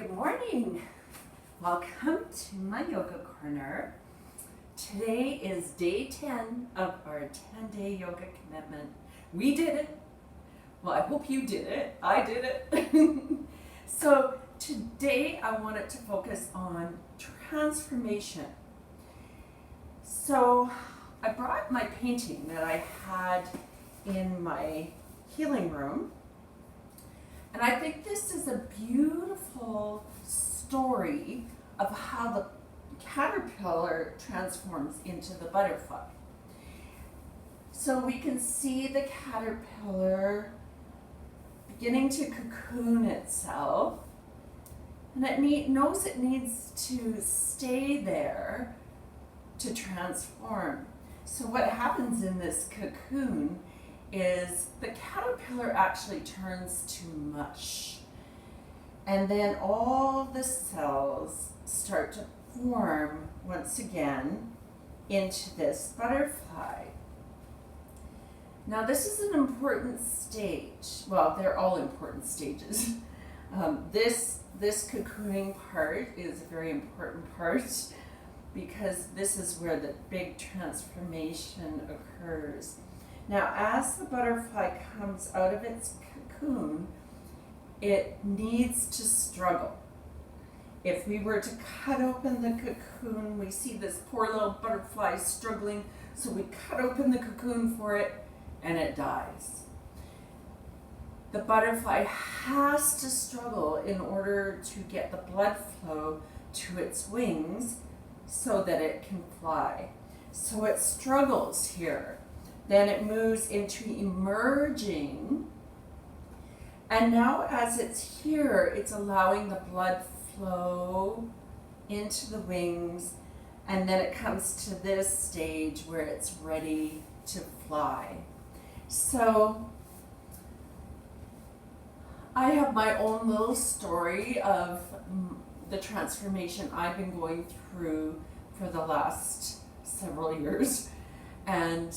Good morning. Welcome to my yoga corner. Today is day 10 of our 10-day yoga commitment. We did it. Well, I hope you did it. I did it. So today I wanted to focus on transformation. So I brought my painting that I had in my healing room. And I think this is a beautiful story of how the caterpillar transforms into the butterfly. So we can see the caterpillar beginning to cocoon itself, and it knows it needs to stay there to transform. So what happens in this cocoon is the caterpillar actually turns to mush, and then all the cells start to form once again into this butterfly. Now this is an important stage. Well, they're all important stages. This cocooning part is a very important part because this is where the big transformation occurs. Now, as the butterfly comes out of its cocoon, it needs to struggle. If we were to cut open the cocoon, we see this poor little butterfly struggling, so we cut open the cocoon for it, and it dies. The butterfly has to struggle in order to get the blood flow to its wings so that it can fly. So it struggles here. Then it moves into emerging, and now as it's here, it's allowing the blood flow into the wings, and then it comes to this stage where it's ready to fly. So I have my own little story of the transformation I've been going through for the last several years, and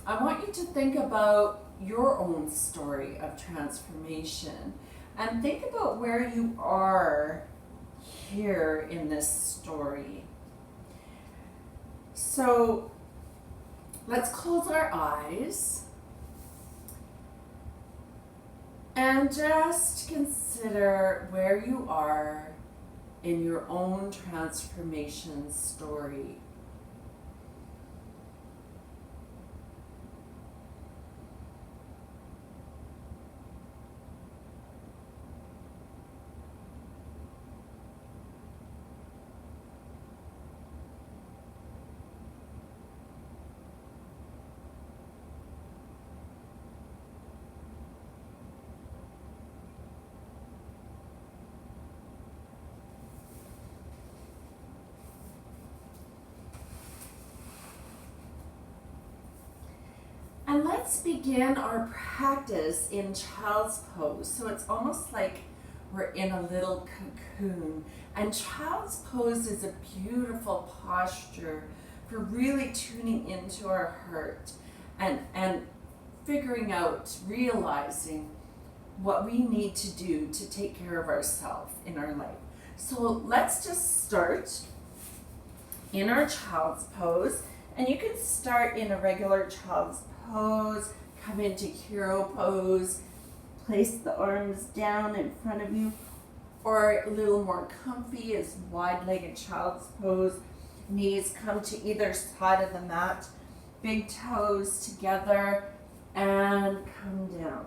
I want you to think about your own story of transformation and think about where you are here in this story. So let's close our eyes and just consider where you are in your own transformation story. And let's begin our practice in child's pose. So it's almost like we're in a little cocoon. And child's pose is a beautiful posture for really tuning into our heart and figuring out, realizing what we need to do to take care of ourselves in our life. So let's just start in our child's pose. And you can start in a regular child's pose, come into hero pose, place the arms down in front of you, or a little more comfy is wide-legged child's pose. Knees come to either side of the mat, big toes together, and come down.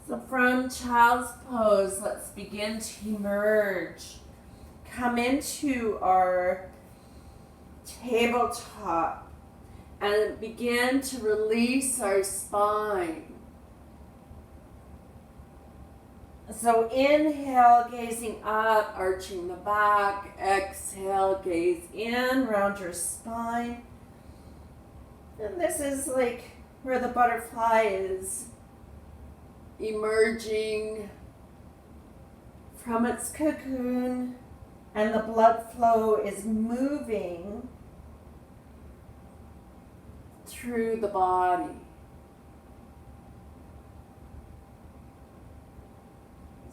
So from child's pose, let's begin to emerge. Come into our tabletop and begin to release our spine. So inhale, gazing up, arching the back. Exhale, gaze in, round your spine. And this is like where the butterfly is emerging from its cocoon, and the blood flow is moving through the body.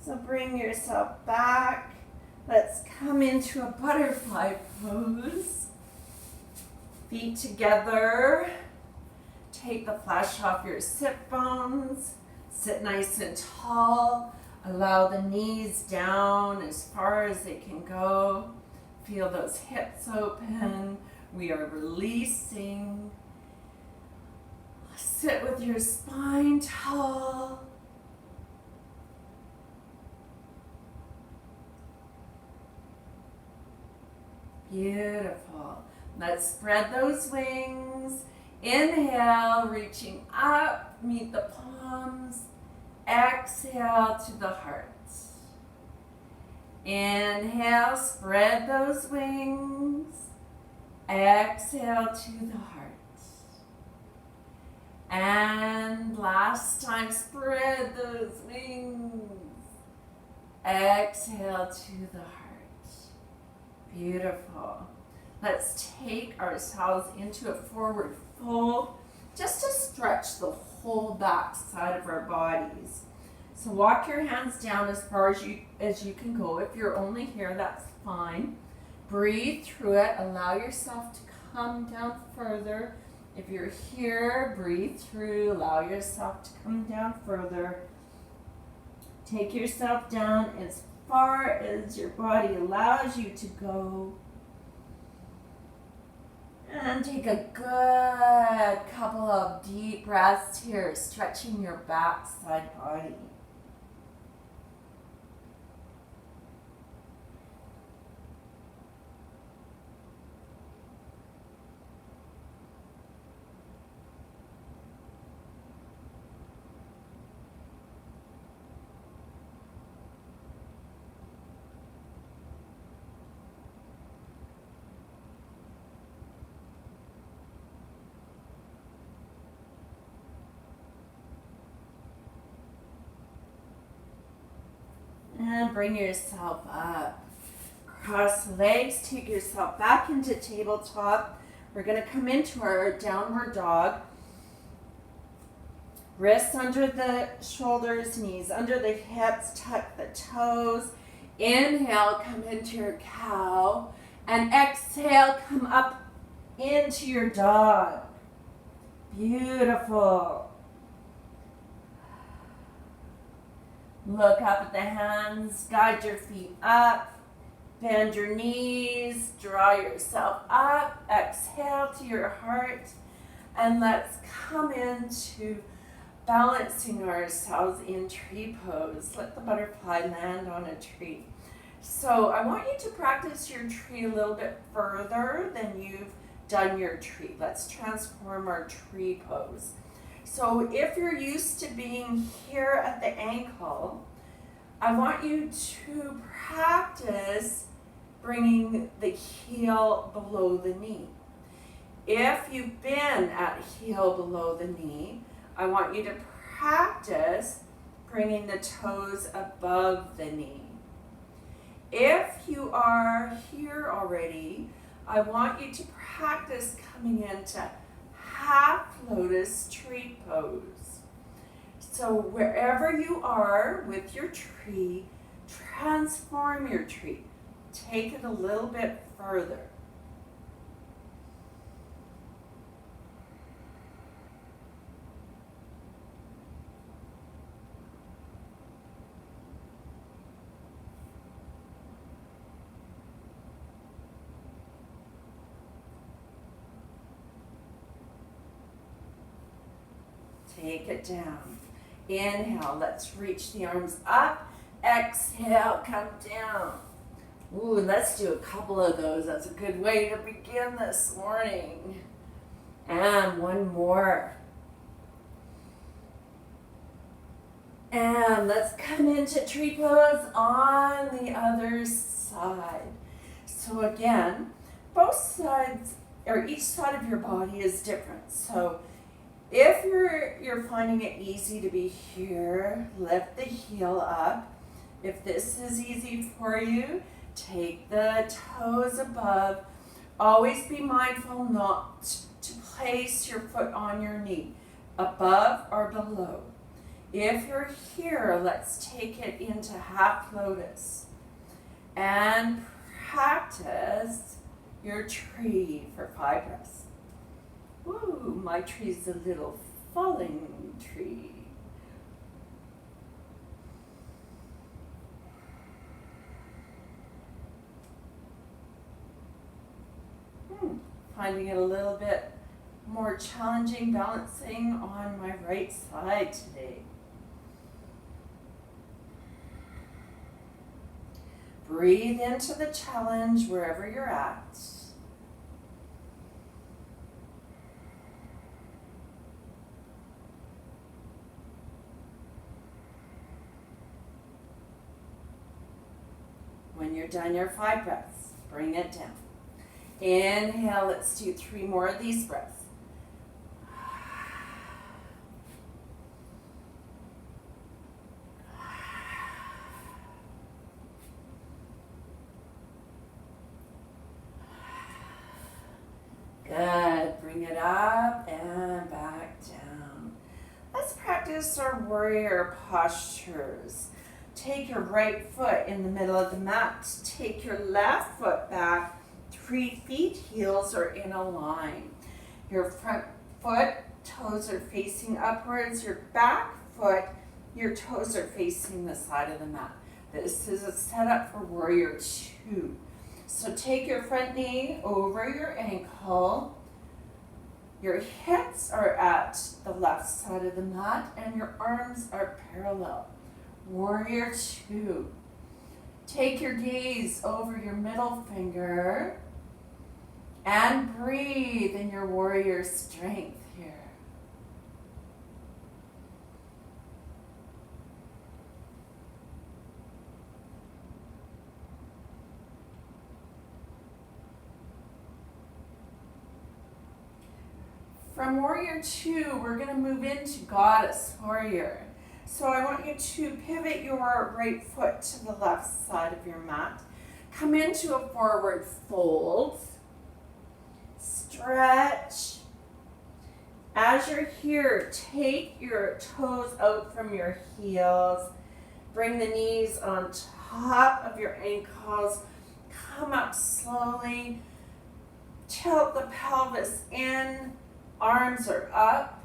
So bring yourself back. Let's come into a butterfly pose. Feet together. Take the flesh off your sit bones. Sit nice and tall. Allow the knees down as far as they can go. Feel those hips open. We are releasing. Sit with your spine tall. Beautiful. Let's spread those wings. Inhale, reaching up, meet the palms. Exhale to the heart. Inhale, spread those wings. Exhale to the heart. And last time, spread those wings. Exhale to the heart. Beautiful. Let's take ourselves into a forward fold just to stretch the whole back side of our bodies. So walk your hands down as far as you can go. If you're only here, that's fine. Breathe through it. Allow yourself to come down further. If you're here, breathe through. Allow yourself to come down further. Take yourself down as far as your body allows you to go. And take a good couple of deep breaths here, stretching your backside body. And bring yourself up. Cross the legs, take yourself back into tabletop. We're going to come into our downward dog. Wrists under the shoulders, knees under the hips, tuck the toes. Inhale, come into your cow. And exhale, come up into your dog. Beautiful. Look up at the hands, guide your feet up, bend your knees, draw yourself up, exhale to your heart, and let's come into balancing ourselves in tree pose. Let the butterfly land on a tree. So I want you to practice your tree a little bit further than you've done your tree. Let's transform our tree pose. So if you're used to being here at the ankle, I want you to practice bringing the heel below the knee. If you've been at heel below the knee, I want you to practice bringing the toes above the knee. If you are here already, I want you to practice coming into half lotus tree pose. So wherever you are with your tree, transform your tree. Take it a little bit further. Take it down. Inhale, let's reach the arms up. Exhale, come down. Ooh, let's do a couple of those. That's a good way to begin this morning. And one more. And let's come into tree pose on the other side. So again, both sides, or each side of your body is different. So if you're finding it easy to be here, lift the heel up. If this is easy for you, take the toes above. Always be mindful not to place your foot on your knee, above or below. If you're here, let's take it into half lotus and practice your tree for 5 breaths. Ooh, my tree's a little falling tree. Finding it a little bit more challenging balancing on my right side today. Breathe into the challenge wherever you're at. When you're done your 5 breaths, bring it down. Inhale, let's do 3 more of these breaths. Good. Bring it up and back down. Let's practice our warrior postures. Take your right foot in the middle of the mat. Take your left foot back 3 feet, heels are in a line. Your front foot, toes are facing upwards. Your back foot, your toes are facing the side of the mat. This is a setup for warrior 2. So take your front knee over your ankle. Your hips are at the left side of the mat and your arms are parallel. Warrior 2. Take your gaze over your middle finger and breathe in your warrior strength here. From warrior 2, we're going to move into goddess warrior. So I want you to pivot your right foot to the left side of your mat. Come into a forward fold. Stretch. As you're here, take your toes out from your heels. Bring the knees on top of your ankles. Come up slowly. Tilt the pelvis in. Arms are up.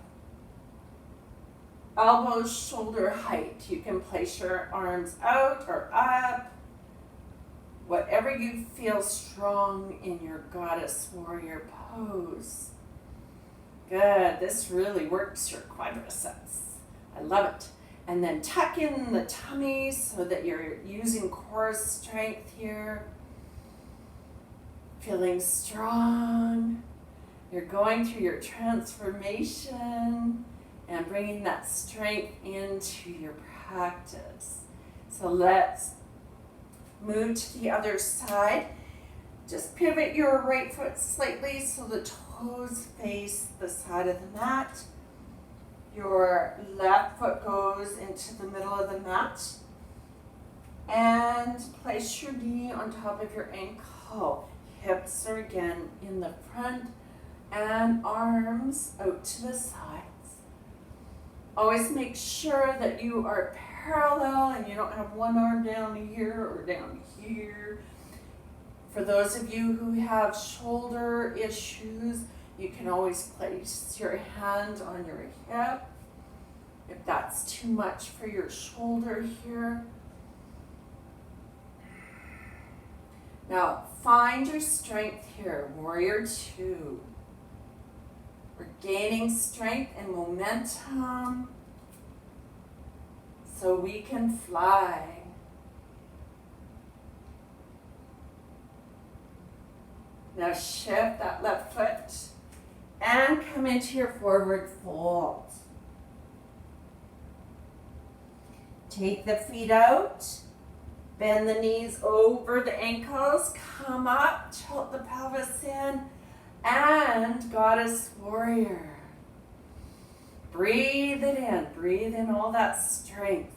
Elbows shoulder height. You can place your arms out or up. Whatever you feel strong in your goddess warrior pose. Good. This really works your quadriceps. I love it. And then tuck in the tummy so that you're using core strength here. Feeling strong. You're going through your transformation and bringing that strength into your practice. So let's move to the other side. Just pivot your right foot slightly so the toes face the side of the mat. Your left foot goes into the middle of the mat. And place your knee on top of your ankle. Hips are again in the front and arms out to the sides. Always make sure that you are parallel and you don't have one arm down here or down here. For those of you who have shoulder issues, you can always place your hand on your hip if that's too much for your shoulder here. Now, find your strength here, warrior 2. We're gaining strength and momentum so we can fly. Now shift that left foot and come into your forward fold. Take the feet out. Bend the knees over the ankles. Come up. Tilt the pelvis in. And Goddess Warrior. Breathe it in. Breathe in all that strength.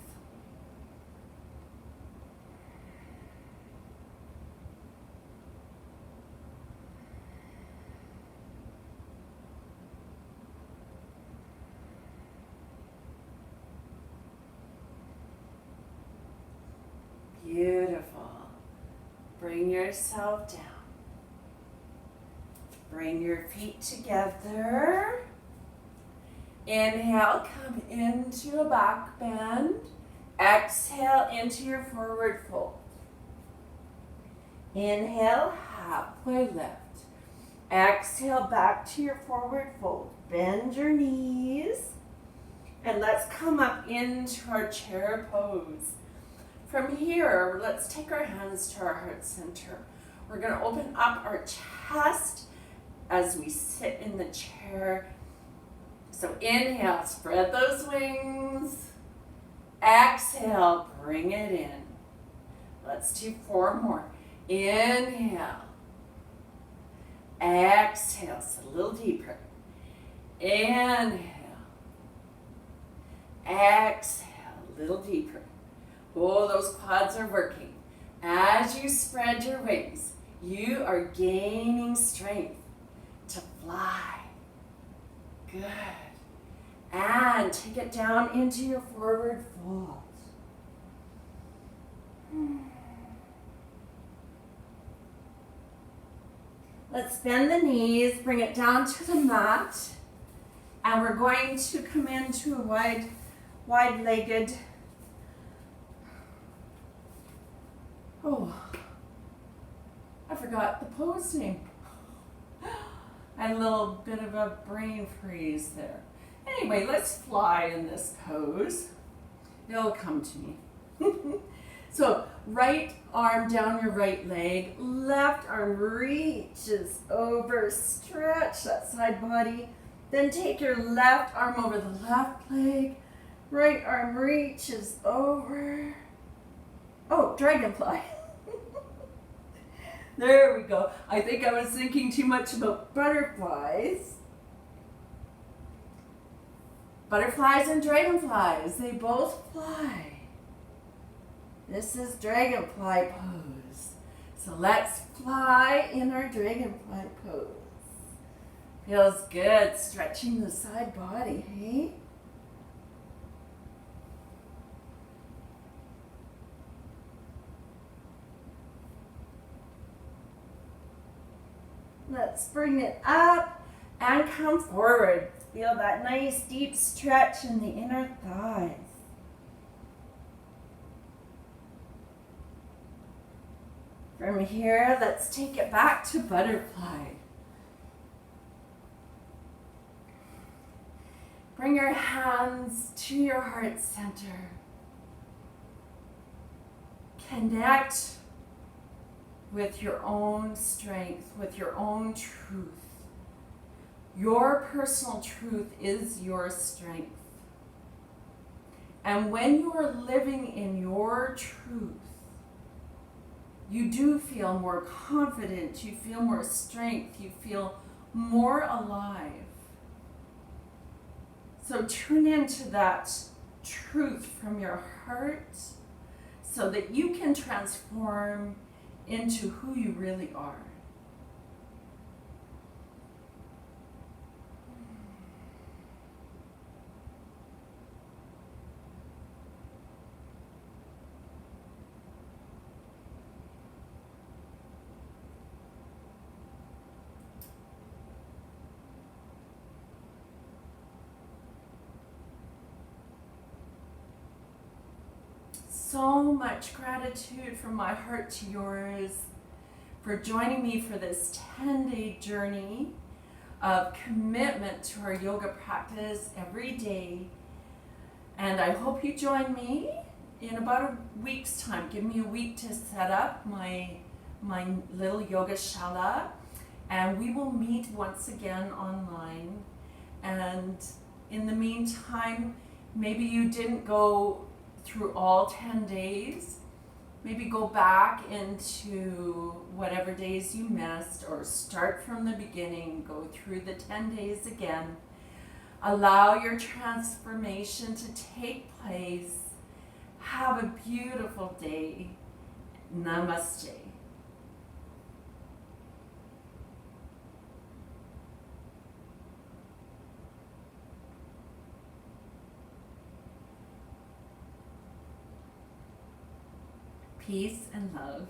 Beautiful. Bring yourself down. Bring your feet together. Inhale, come into a back bend. Exhale into your forward fold. Inhale, halfway lift. Exhale, back to your forward fold. Bend your knees. And let's come up into our chair pose. From here, let's take our hands to our heart center. We're going to open up our chest as we sit in the chair. So inhale, spread those wings. Exhale, bring it in. Let's do 4 more. Inhale. Exhale, so a little deeper. Inhale. Exhale, a little deeper. Oh, those quads are working. As you spread your wings, you are gaining strength to fly. Good. And take it down into your forward fold. Let's bend the knees, bring it down to the mat. And we're going to come into a wide-legged. Oh, I forgot the pose name. I had a little bit of a brain freeze there. Anyway, let's fly in this pose. It'll come to me. So, right arm down your right leg, left arm reaches over, stretch that side body. Then take your left arm over the left leg, right arm reaches over. Oh, dragonfly. There we go. I think I was thinking too much about butterflies. Butterflies and dragonflies, they both fly. This is dragonfly pose. So let's fly in our dragonfly pose. Feels good, stretching the side body, hey? Let's bring it up and come forward. Feel that nice deep stretch in the inner thighs. From here, let's take it back to butterfly. Bring your hands to your heart center. Connect with your own strength, with your own truth. Your personal truth is your strength. And when you are living in your truth, you do feel more confident, you feel more strength, you feel more alive. So tune into that truth from your heart so that you can transform into who you really are. So much gratitude from my heart to yours for joining me for this 10-day journey of commitment to our yoga practice every day. And I hope you join me in about a week's time. Give me a week to set up my little yoga shala, and we will meet once again online. And in the meantime, maybe you didn't go through all 10 days. Maybe go back into whatever days you missed, or start from the beginning, go through the 10 days again. Allow your transformation to take place. Have a beautiful day. Namaste. Peace and love.